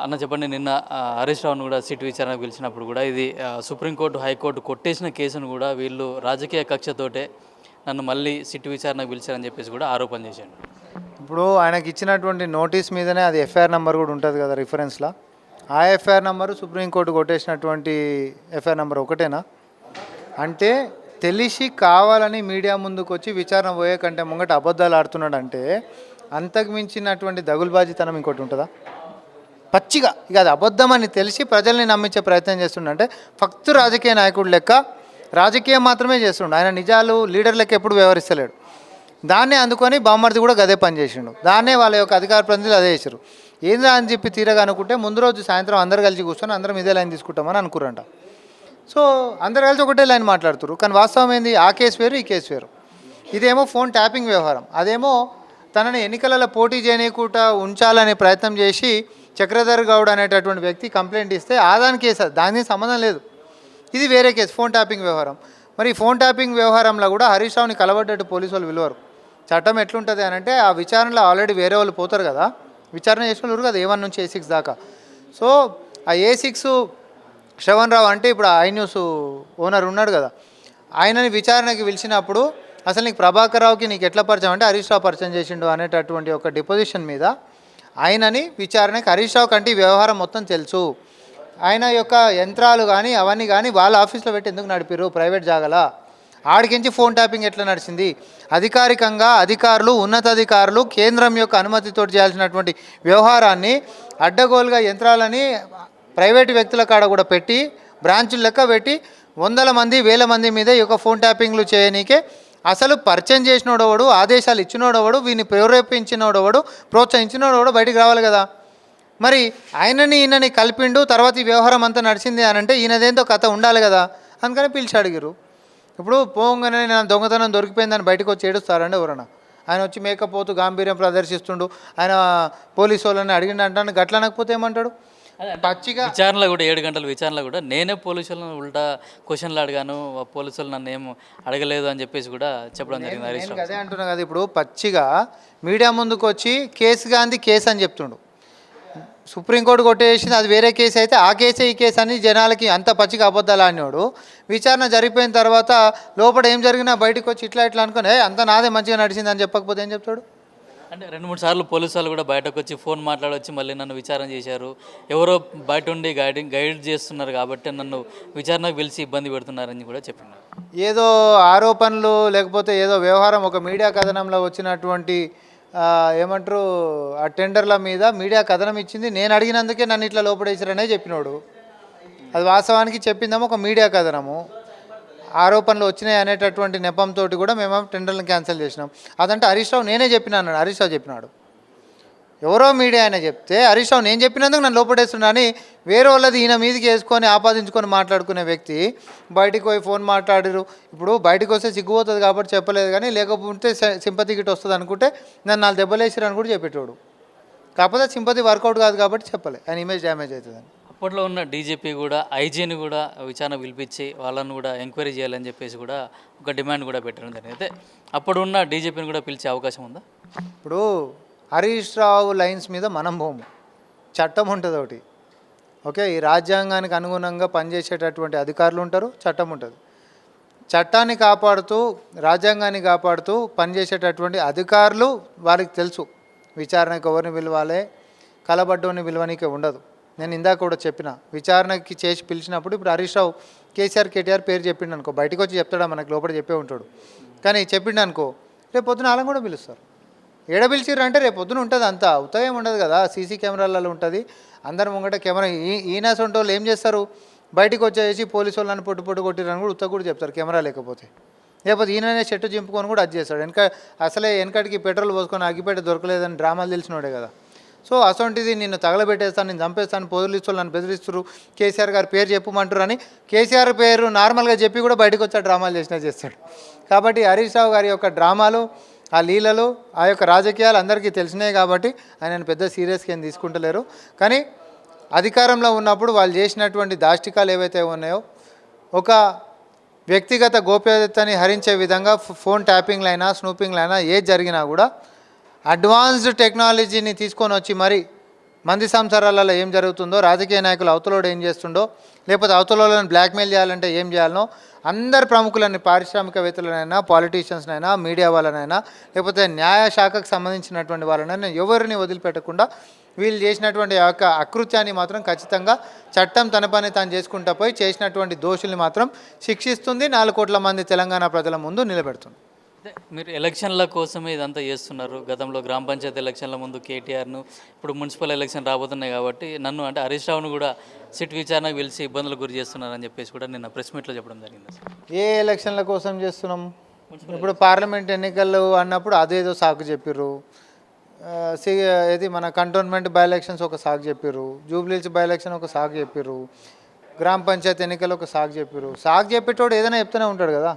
అన్న చెప్పండి, నిన్న హరీష్ రావును కూడా సిట్ విచారణకు పిలిచినప్పుడు కూడా ఇది సుప్రీంకోర్టు హైకోర్టు కొట్టేసిన కేసును కూడా వీళ్ళు రాజకీయ కక్షతోటే నన్ను మళ్ళీ సిట్ విచారణకు పిలిచారని చెప్పేసి కూడా ఆరోపణ చేశాడు. ఇప్పుడు ఆయనకి ఇచ్చినటువంటి నోటీస్ మీదనే అది ఎఫ్ఐఆర్ నెంబర్ కూడా ఉంటుంది కదా రిఫరెన్స్లో. ఆ ఎఫ్ఐఆర్ నెంబరు సుప్రీంకోర్టు కొట్టేసినటువంటి ఎఫ్ఐఆర్ నెంబర్ ఒకటేనా? అంటే తెలిసి కావాలని మీడియా ముందుకు వచ్చి విచారణ పోయే కంటే ముంగట అబద్ధాలు ఆడుతున్నాడు అంటే అంతకు మించినటువంటి దగులుబాజీతనం ఇంకోటి ఉంటుందా? పచ్చిగా ఇక అది అబద్ధమని తెలిసి ప్రజల్ని నమ్మించే ప్రయత్నం చేస్తుండే. ఫక్తు రాజకీయ నాయకుడు లెక్క రాజకీయం మాత్రమే చేస్తుండు. ఆయన నిజాలు లీడర్ లెక్క ఎప్పుడు వ్యవహరిస్తలేడు. దాన్నే అందుకొని బామ్మర్ది కూడా గదే పని చేసిండు. దాన్నే వాళ్ళ యొక్క అధికార ప్రతినిధులు అదే చేశారు. ఏందా అని చెప్పి తీరగా అనుకుంటే ముందు రోజు సాయంత్రం అందరు కలిసి కూర్చొని అందరం ఇదే లైన్ తీసుకుంటామని అనుకురంట. సో అందరు కలిసి ఒకటే లైన్ మాట్లాడుతారు. కానీ వాస్తవం ఏంది? ఆ కేసు వేరు, ఈ కేసు వేరు. ఇదేమో ఫోన్ ట్యాపింగ్ వ్యవహారం, అదేమో తనని ఎన్నికలలో పోటీ చేయనీయకుండా ఉంచాలనే ప్రయత్నం చేసి చక్రధర్ గౌడ్ అనేటటువంటి వ్యక్తి కంప్లైంట్ ఇస్తే ఆదాని కేసు, దానికి సంబంధం లేదు. ఇది వేరే కేసు, ఫోన్ ట్యాపింగ్ వ్యవహారం. మరి ఈ ఫోన్ ట్యాపింగ్ వ్యవహారంలో కూడా హరీష్ రావుని కలబడ్డట్టు పోలీసు వాళ్ళు విలువరు. చట్టం ఎట్లుంటుంది అని అంటే ఆ విచారణలో ఆల్రెడీ వేరే వాళ్ళు పోతారు కదా, విచారణ చేసిన వాళ్ళు కదా A1 నుంచి A6 దాకా. సో ఆ A6 శ్రవణ్ రావు అంటే ఇప్పుడు ఐ న్యూస్ ఓనర్ ఉన్నాడు కదా, ఆయనని విచారణకి పిలిచినప్పుడు అసలు నీకు ప్రభాకర్ రావుకి నీకు ఎట్లా పరిచయం అంటే హరీష్ రావు పరిచయం చేసిండు అనేటటువంటి ఒక డిపోజిషన్ మీద ఆయనని విచారణకి హరీష్ రావు కంటే ఈ వ్యవహారం మొత్తం తెలుసు, ఆయన యొక్క యంత్రాలు కానీ అవన్నీ కానీ వాళ్ళ ఆఫీస్లో పెట్టి ఎందుకు నడిపారు ప్రైవేట్ జాగాలా, ఆడికించి ఫోన్ ట్యాపింగ్ ఎట్లా నడిచింది, అధికారికంగా అధికారులు ఉన్నతాధికారులు కేంద్రం యొక్క అనుమతితో చేయాల్సినటువంటి వ్యవహారాన్ని అడ్డగోలుగా యంత్రాలని ప్రైవేటు వ్యక్తుల కాడ కూడా పెట్టి బ్రాంచులు లెక్క పెట్టి వందల మంది వేల మంది మీద ఈ యొక్క ఫోన్ ట్యాపింగ్లు చేయనీకే అసలు పరిచయం చేసినోడవడు, ఆదేశాలు ఇచ్చినోడవడు, వీని ప్రేరేపించినోడవడు, ప్రోత్సహించినోడవడు బయటికి రావాలి కదా. మరి ఆయనని ఈయనని కలిపిండు, తర్వాత ఈ వ్యవహారం అంతా నడిచింది అని అంటే ఈయనదేంతో కథ ఉండాలి కదా, అందుకని పిలిచి అడిగారు. ఇప్పుడు పోగానే నేను దొంగతనం దొరికిపోయిందని బయటకు వచ్చి ఏడుస్తారండి ఎవరన్నా? ఆయన వచ్చి మేకపోతూ గాంభీర్యం ప్రదర్శిస్తుండు, ఆయన పోలీసు వాళ్ళని అడిగిండంటాను, గట్ల అనకపోతే ఏమంటాడు? పచ్చిగా విచారణలో కూడా 7 గంటల విచారణలో కూడా నేనే పోలీసులను ఉల్టా క్వశ్చన్లు అడిగాను, పోలీసులు నన్ను ఏం అడగలేదు అని చెప్పేసి కూడా చెప్పడం జరిగింది హరీష్ రావు. అదే అంటున్నా కదా, ఇప్పుడు పచ్చిగా మీడియా ముందుకు వచ్చి కేసు గాంధీ కేసు అని చెప్తుండు. సుప్రీంకోర్టు కొట్టేసింది, అది వేరే కేసు అయితే ఆ కేసే ఈ కేసు అని జనాలకి అంత పచ్చిగా అబద్ధాలు ఆడినాడు. విచారణ జరిగిపోయిన తర్వాత లోపల ఏం జరిగినా బయటకు వచ్చి ఇట్లా ఇట్లా అనుకుని అంత నాదే మంచిగా నడిచింది అని చెప్పకపోతే ఏం చెప్తాడు? అంటే 2-3 సార్లు పోలీసు వాళ్ళు కూడా బయటకు వచ్చి ఫోన్ మాట్లాడొచ్చి మళ్ళీ నన్ను విచారణ చేశారు, ఎవరో బయట ఉండి గైడ్ చేస్తున్నారు కాబట్టి నన్ను విచారణకు పిలిచి ఇబ్బంది పెడుతున్నారని కూడా చెప్పినారు. ఏదో ఆరోపణలు లేకపోతే ఏదో వ్యవహారం ఒక మీడియా కథనంలో వచ్చినటువంటి ఏమంటారు ఆ టెండర్ల మీద మీడియా కథనం ఇచ్చింది, నేను అడిగినందుకే నన్ను ఇట్లా లోపడేసారనే చెప్పినోడు. అది వాస్తవానికి చెప్పిందేమో ఒక మీడియా కథనము, ఆరోపణలు వచ్చినాయి అనేటటువంటి నెపంతో కూడా మేము టెండర్లను క్యాన్సిల్ చేసినాం. అదంటే హరీష్ రావు నేనే చెప్పినా అన్నాడు. హరీష్ రావు చెప్పినాడు, ఎవరో మీడియా అయినా చెప్తే హరీష్ రావు నేను చెప్పినందుకు నన్ను లోపడేస్తున్నా అని వేరే వాళ్ళది ఈయన మీదకి వేసుకొని ఆపాదించుకొని మాట్లాడుకునే వ్యక్తి బయటికి పోయి ఫోన్ మాట్లాడారు. ఇప్పుడు బయటకు వస్తే సిగ్గుపోతుంది కాబట్టి చెప్పలేదు, కానీ లేకపోతే సింపతి గిట్ వస్తుంది అనుకుంటే నన్ను 4 దెబ్బలేసిరు అని కూడా చెప్పేటోడు. కాకపోతే సింపతి వర్కౌట్ కాదు కాబట్టి చెప్పలే, ఆయన ఇమేజ్ డ్యామేజ్ అవుతుందని. అప్పట్లో ఉన్న డీజీపీ కూడా ఐజీని కూడా విచారణ పిలిపించి వాళ్ళను కూడా ఎంక్వైరీ చేయాలని చెప్పేసి కూడా ఒక డిమాండ్ కూడా పెట్టడం జరిగింది. అయితే అప్పుడు ఉన్న డీజీపీని కూడా పిలిచే అవకాశం ఉందా? ఇప్పుడు హరీష్ రావు లైన్స్ మీద మనం పోము, చట్టం ఉంటుంది ఒకటి. ఓకే, ఈ రాజ్యాంగానికి అనుగుణంగా పనిచేసేటటువంటి అధికారులు ఉంటారు, చట్టం ఉంటుంది. చట్టాన్ని కాపాడుతూ రాజ్యాంగాన్ని కాపాడుతూ పనిచేసేటటువంటి అధికారులు వారికి తెలుసు విచారణకు ఎవరిని పిలవాలి, కలబడ్డోని పిలవనీకే ఉండదు. నేను ఇందాక కూడా చెప్పిన, విచారణకి చేసి పిలిచినప్పుడు ఇప్పుడు హరీష్ రావు కేసీఆర్ కేటీఆర్ పేరు చెప్పిండు అనుకో, బయటకు వచ్చి చెప్తాడా? మనకు లోపల చెప్పే ఉంటాడు. కానీ చెప్పిండు అనుకో, రేపు పొద్దున వాళ్ళని కూడా పిలుస్తారు. ఏడ పిలిచిర్రు అంటే రేపు పొద్దున ఉంటుంది, అంతా ఉత్తయం ఉండదు కదా, సీసీ కెమెరాలలో ఉంటుంది. అందరి ముంగట కెమెరా ఈయన సొంట వాళ్ళు ఏం చేస్తారు, బయటకు వచ్చేసి పోలీసు వాళ్ళని పొట్టు కొట్టిరని కూడా ఉత్త కూడా చెప్తారు కెమెరా లేకపోతే. లేకపోతే ఈయననే చెట్టు చింపుకొని కూడా అది చేస్తాడు. అసలే వెనకటికి పెట్రోల్ పోసుకొని అగ్గిపెట్ట దొరకలేదని డ్రామాలు తెలిసినోడే కదా. సో అసొంటిది నిన్ను తగలబెట్టేస్తాను, నేను చంపేస్తాను, పోలీసు నన్ను బెదిరిస్తారు, కేసీఆర్ గారి పేరు చెప్పమంటారు అని కేసీఆర్ పేరు నార్మల్గా చెప్పి కూడా బయటకు వచ్చా డ్రామాలు చేస్తాడు. కాబట్టి హరీష్ రావు గారి యొక్క డ్రామాలు, ఆ లీలలు, ఆ యొక్క రాజకీయాలు అందరికీ తెలిసినాయి కాబట్టి ఆయనను పెద్ద సీరియస్గా ఏం తీసుకుంటలేరు. కానీ అధికారంలో ఉన్నప్పుడు వాళ్ళు చేసినటువంటి దాష్టికాలు ఏవైతే ఉన్నాయో, ఒక వ్యక్తిగత గోప్యతని హరించే విధంగా ఫోన్ ట్యాపింగ్లైనా స్నూపింగ్లైనా ఏది జరిగినా కూడా అడ్వాన్స్డ్ టెక్నాలజీని తీసుకొని వచ్చి మరి మంది సంసారాలలో ఏం జరుగుతుందో, రాజకీయ నాయకులు అవతలోడు ఏం చేస్తుండో, లేకపోతే అవతలోళ్ళని బ్లాక్మెయిల్ చేయాలంటే ఏం చేయాలనో అందరు ప్రముఖులని, పారిశ్రామికవేత్తలనైనా, పాలిటీషియన్స్నైనా, మీడియా వాళ్ళనైనా, లేకపోతే న్యాయశాఖకు సంబంధించినటువంటి వాళ్ళనైనా ఎవరిని వదిలిపెట్టకుండా వీళ్ళు చేసినటువంటి ఆ యొక్క అకృత్యాన్ని మాత్రం ఖచ్చితంగా చట్టం తన పని తాను చేసుకుంటా పోయి చేసినటువంటి దోషుల్ని మాత్రం శిక్షిస్తుంది, 4 కోట్ల మంది తెలంగాణ ప్రజల ముందు నిలబెడుతుంది. అంటే మీరు ఎలక్షన్ల కోసమే ఇదంతా చేస్తున్నారు. గతంలో గ్రామ పంచాయతీ ఎలక్షన్ల ముందు కేటీఆర్ను, ఇప్పుడు మున్సిపల్ ఎలక్షన్ రాబోతున్నాయి కాబట్టి నన్ను అంటే హరీష్ రావును కూడా సిట్ విచారణకు పిలిచి ఇబ్బందులకు గురి చేస్తున్నారని చెప్పేసి కూడా నిన్న ప్రెస్ మీట్లో చెప్పడం జరిగింది. ఏ ఎలక్షన్ల కోసం చేస్తున్నాం? ఇప్పుడు పార్లమెంట్ ఎన్నికలు అన్నప్పుడు అదేదో సాకు చెప్పిర్రు. ఇది మన కంటోన్మెంట్ బై ఎలక్షన్స్ ఒక సాకు చెప్పిర్రు, జూబ్లీహిల్స్ బై ఎలక్షన్ ఒక సాకు చెప్పిర్రు, గ్రామ పంచాయతీ ఎన్నికలు ఒక సాకు చెప్పిర్రు. సాకు చెప్పేటోడు ఏదైనా చెప్తూనే ఉంటాడు కదా,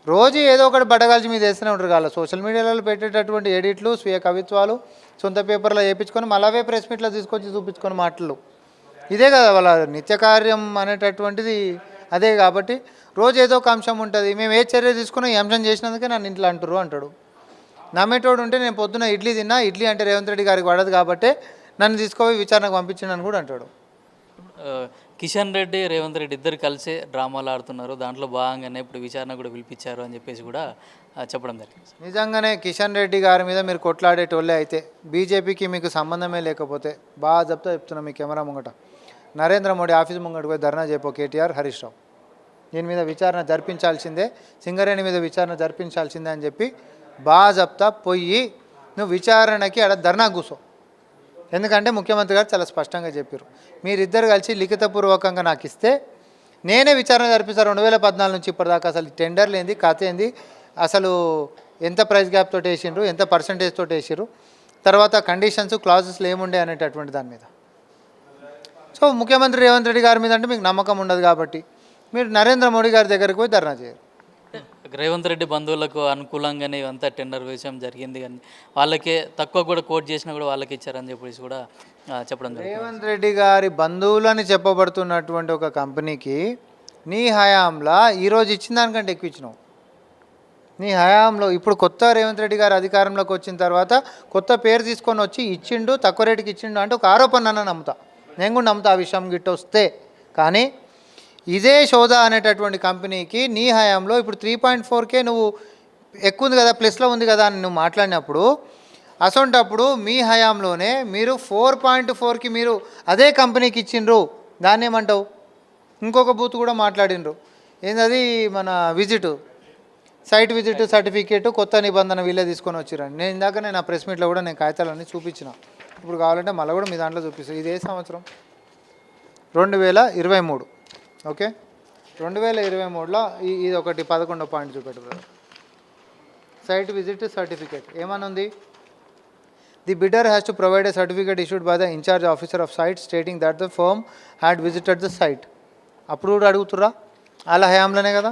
రోజు ఏదో ఒకటి బట్టగాల్చి మీద వేస్తూనే ఉంటారు కదా. సోషల్ మీడియాలో పెట్టేటటువంటి ఎడిట్లు, స్వీయ కవిత్వాలు సొంత పేపర్లో వేయించుకొని మళ్ళీ అవే ప్రెస్ మీట్లో తీసుకొచ్చి చూపించుకొని మాటలు, ఇదే కదా వాళ్ళ నిత్యకార్యం అనేటటువంటిది అదే. కాబట్టి రోజు ఏదో ఒక అంశం ఉంటుంది. మేము ఏ చర్య తీసుకున్నా ఈ అంశం చేసినందుకే నన్ను ఇంట్లో అంటారు అంటాడు. నమ్మేటోడు ఉంటే నేను పొద్దున ఇడ్లీ తిన్నా, ఇడ్లీ అంటే రేవంత్ రెడ్డి గారికి పడదు కాబట్టి నన్ను తీసుకుపోయి విచారణకు పంపించిండని కూడా అంటాడు. కిషన్ రెడ్డి, రేవంత్ రెడ్డి ఇద్దరు కలిసే డ్రామాలు ఆడుతున్నారు. దాంట్లో భాగంగానే ఇప్పుడు విచారణ కూడా పిలిపించారు అని చెప్పేసి కూడా చెప్పడం జరిగింది. నిజంగానే కిషన్ రెడ్డి గారి మీద మీరు కొట్లాడేటోళ్ళే అయితే, బీజేపీకి మీకు సంబంధమే లేకపోతే బాగా చెప్తున్నా మీ కెమెరా ముంగట, నరేంద్ర మోడీ ఆఫీస్ ముంగట పోయి ధర్నా చేయపో కేటీఆర్, హరీష్ రావు. దీని మీద విచారణ జరిపించాల్సిందే, సింగరేణి మీద విచారణ జరిపించాల్సిందే అని చెప్పి బాగా చెప్తా పోయి నువ్వు విచారణకి అక్కడ ధర్నా కూసో. ఎందుకంటే ముఖ్యమంత్రి గారు చాలా స్పష్టంగా చెప్పారు, మీరిద్దరు కలిసి లిఖితపూర్వకంగా నాకు ఇస్తే నేనే విచారణ జరిపిస్తాను. 2014 నుంచి ఇప్పటిదాకా అసలు టెండర్లు ఏంది, కథ ఏంది, అసలు ఎంత ప్రైస్ గ్యాప్ తోటి వేసిండ్రు, ఎంత పర్సంటేజ్ తోటి వేసిర్రు, తర్వాత కండిషన్స్ క్లాజెస్లు ఏముండే అనేటటువంటి దాని మీద. సో ముఖ్యమంత్రి రేవంత్ రెడ్డి గారి మీద అంటే మీకు నమ్మకం ఉండదు కాబట్టి మీరు నరేంద్ర మోడీ గారి దగ్గరికి పోయి ధర్నా చేయరు. రేవంత్ రెడ్డి బంధువులకు అనుకూలంగానే ఇవంతా టెండర్ విషయం జరిగింది, కానీ వాళ్ళకే తక్కువ కూడా కోట్ చేసినా కూడా వాళ్ళకి ఇచ్చారని చెప్పేసి కూడా చెప్పడం జరిగింది. రేవంత్ రెడ్డి గారి బంధువులని చెప్పబడుతున్నటువంటి ఒక కంపెనీకి నీ హయాంలో ఈరోజు ఇచ్చిన దానికంటే ఎక్కువ ఇచ్చినావు. నీ హయాంలో ఇప్పుడు కొత్త రేవంత్ రెడ్డి గారు అధికారంలోకి వచ్చిన తర్వాత కొత్త పేరు తీసుకొని వచ్చి ఇచ్చిండు, తక్కువ రేటుకి ఇచ్చిండు అంటే ఒక ఆరోపణ అన్న నమ్ముతా, నేను కూడా నమ్ముతా ఆ విషయం గిట్ట వస్తే. కానీ ఇదే సోదా అనేటటువంటి కంపెనీకి నీ హయాంలో ఇప్పుడు 3.4K నువ్వు ఎక్కువ ఉంది కదా, ప్లస్లో ఉంది కదా అని నువ్వు మాట్లాడినప్పుడు, అసొంటప్పుడు మీ హయాంలోనే మీరు 4.4కి మీరు అదే కంపెనీకి ఇచ్చిండ్రు, దాన్ని ఏమంటావు? ఇంకొక బూత్ కూడా మాట్లాడినరు, ఏంటది మన సైట్ విజిట్ సర్టిఫికేట్ కొత్త నిబంధన వీళ్ళే తీసుకొని వచ్చిరండి. నేను ఇందాక నేను ఆ ప్రెస్ మీట్లో కూడా నేను కాగితాలన్నీ చూపించిన, ఇప్పుడు కావాలంటే మళ్ళీ కూడా మీ దాంట్లో చూపిస్తాను. ఇదే సంవత్సరం 2023, ఓకే, 2023లో ఇది ఒకటి 11వ పాయింట్ చూపెట్టు. సైట్ విజిట్ సర్టిఫికేట్ ఏమనుంది? The bidder has to provide a certificate issued by the in charge officer of site stating that the firm had visited the site. అప్పుడు కూడా అడుగుతుర్రా, అలా హయాంలోనే కదా.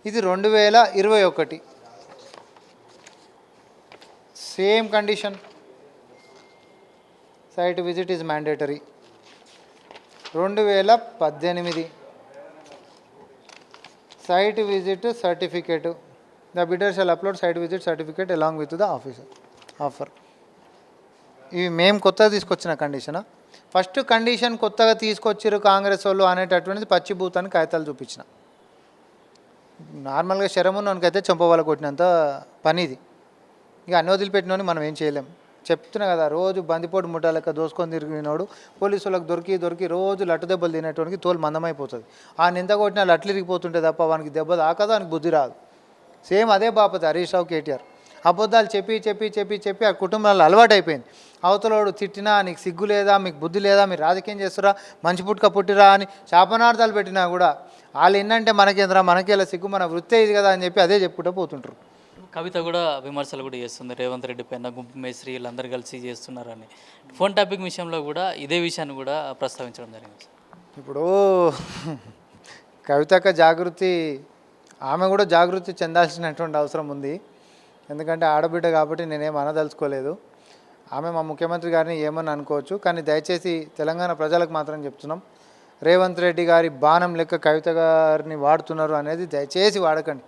ఇది 2021, same condition, site visit is mandatory. 2018 site visit certificate, the bidder shall upload site visit certificate along with the offer. ఇవి మేము కొత్తగా తీసుకొచ్చిన కండిషనా? ఫస్ట్ కండిషన్ కొత్తగా తీసుకొచ్చారు కాంగ్రెస్ వాళ్ళు అనేటటువంటిది పచ్చిభూతాన్ని కాగితాలు చూపించిన. నార్మల్గా శరమున్నోనికైతే చంపవాళ్ళ కొట్టినంత పని ఇది. ఇక అన్ని వదిలిపెట్టినోని మనం ఏం చేయలేం. చెప్తున్నా కదా, రోజు బందిపోటు ముఠా లెక్క దోసుకొని తిరిగినోడు పోలీసులకు దొరికి రోజు లట్టు దెబ్బలు తినేటోనికి తోలు మందమైపోతుంది. ఆ నింద కొట్టిన లట్లు ఇరిగిపోతుంటే తప్ప వానికి దెబ్బ తాకదు, వానికి బుద్ధి రాదు. సేమ్ అదే బాపతి హరీష్ రావు, కేటీఆర్ అబద్ధాలు చెప్పి ఆ కుటుంబాల్లో అలవాటు అయిపోయింది. అవతలోడు తిట్టినా నీకు సిగ్గు లేదా, మీకు బుద్ధి లేదా, మీరు రాజకీయం చేస్తురా, మంచి పుట్టుక పుట్టిరా అని శాపనార్థాలు పెట్టినా కూడా వాళ్ళు ఏంటంటే మనకేంద్రా, మనకేలా సిగ్గు, మన వృత్తే ఇది కదా అని చెప్పి అదే చెప్పుకుంటూ పోతుంటారు. కవిత కూడా విమర్శలు కూడా చేస్తుంది రేవంత్ రెడ్డి పైన, గుంపు మేస్త్రి వీళ్ళందరూ కలిసి చేస్తున్నారని. ఫోన్ టాపిక్ విషయంలో కూడా ఇదే విషయాన్ని కూడా ప్రస్తావించడం జరిగింది. ఇప్పుడు కవితక జాగృతి, ఆమె కూడా జాగృతి చెందాల్సినటువంటి అవసరం ఉంది. ఎందుకంటే ఆడబిడ్డ కాబట్టి నేనేం అనదలుచుకోలేదు. ఆమె మా ముఖ్యమంత్రి గారిని ఏమని అనుకోవచ్చు, కానీ దయచేసి తెలంగాణ ప్రజలకు మాత్రం చెప్తున్నాం, రేవంత్ రెడ్డి గారి బాణం లెక్క కవిత గారిని వాడుతున్నారు అనేది దయచేసి వాడకండి.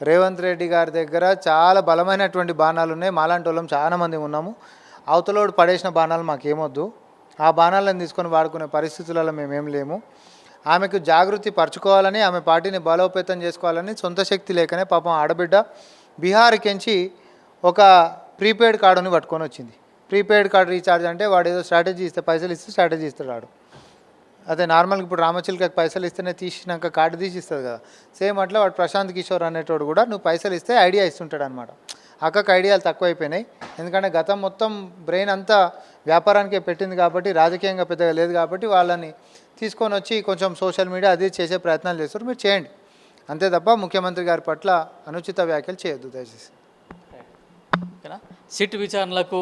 రేవంత్ రెడ్డి గారి దగ్గర చాలా బలమైనటువంటి బాణాలు ఉన్నాయి. మాలాంటి వాళ్ళం చాలామంది ఉన్నాము. అవతలోడు పడేసిన బాణాలు మాకేమొద్దు. ఆ బాణాలను తీసుకొని వాడుకునే పరిస్థితులలో మేమేం లేము. ఆమెకు జాగృతి పరచుకోవాలని, ఆమె పార్టీని బలోపేతం చేసుకోవాలని సొంత శక్తి లేకనే పాపం ఆడబిడ్డ బీహార్కించి ఒక ప్రీపెయిడ్ కార్డుని పట్టుకొని వచ్చింది. ప్రీపెయిడ్ కార్డు రీఛార్జ్ అంటే వాడు ఏదో స్ట్రాటజీ ఇస్తే, పైసలు ఇస్తే స్ట్రాటజీ ఇస్తాడు వాడు. అదే నార్మల్గా ఇప్పుడు రామచిలకకి పైసలు ఇస్తేనే తీసినాక కార్డు తీసి ఇస్తుంది కదా, సేమ్ అట్లా వాడు ప్రశాంత్ కిషోర్ అనేటోడు కూడా నువ్వు పైసలు ఇస్తే ఐడియా ఇస్తుంటాడు అనమాట. అక్కకు ఐడియాలు తక్కువైపోయినాయి, ఎందుకంటే గతం మొత్తం బ్రెయిన్ అంతా వ్యాపారానికే పెట్టింది కాబట్టి, రాజకీయంగా పెద్దగా లేదు కాబట్టి వాళ్ళని తీసుకొని వచ్చి కొంచెం సోషల్ మీడియా అది చేసే ప్రయత్నాలు చేస్తారు. మీరు చేయండి అంతే తప్ప ముఖ్యమంత్రి గారి పట్ల అనుచిత వ్యాఖ్యలు చేయొద్దు దయచేసి. ఓకేనా. సిట్ విచారణలకు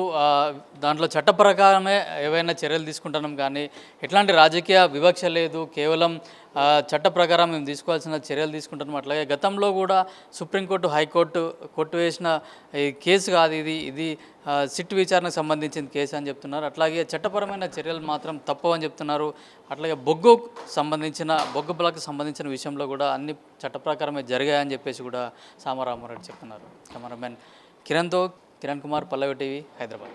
దాంట్లో చట్ట ప్రకారమే ఏవైనా చర్యలు తీసుకుంటున్నాం, కానీ ఎట్లాంటి రాజకీయ వివక్ష లేదు, కేవలం చట్ట ప్రకారం మేము తీసుకోవాల్సిన చర్యలు తీసుకుంటున్నాం. అట్లాగే గతంలో కూడా సుప్రీంకోర్టు, హైకోర్టు కొట్టివేసిన ఈ కేసు కాదు ఇది సిట్ విచారణకు సంబంధించిన కేసు అని చెప్తున్నారు. అట్లాగే చట్టపరమైన చర్యలు మాత్రం తప్పవని చెప్తున్నారు. అట్లాగే బొగ్గు బ్లాక్కి సంబంధించిన విషయంలో కూడా అన్ని చట్ట ప్రకారమే జరిగాయని చెప్పేసి కూడా సామారామారెడ్డి చెప్తున్నారు. కెమెరామెన్ కిరణ్తో కిరణ్ కుమార్, పల్లవి టీవీ, హైదరాబాద్.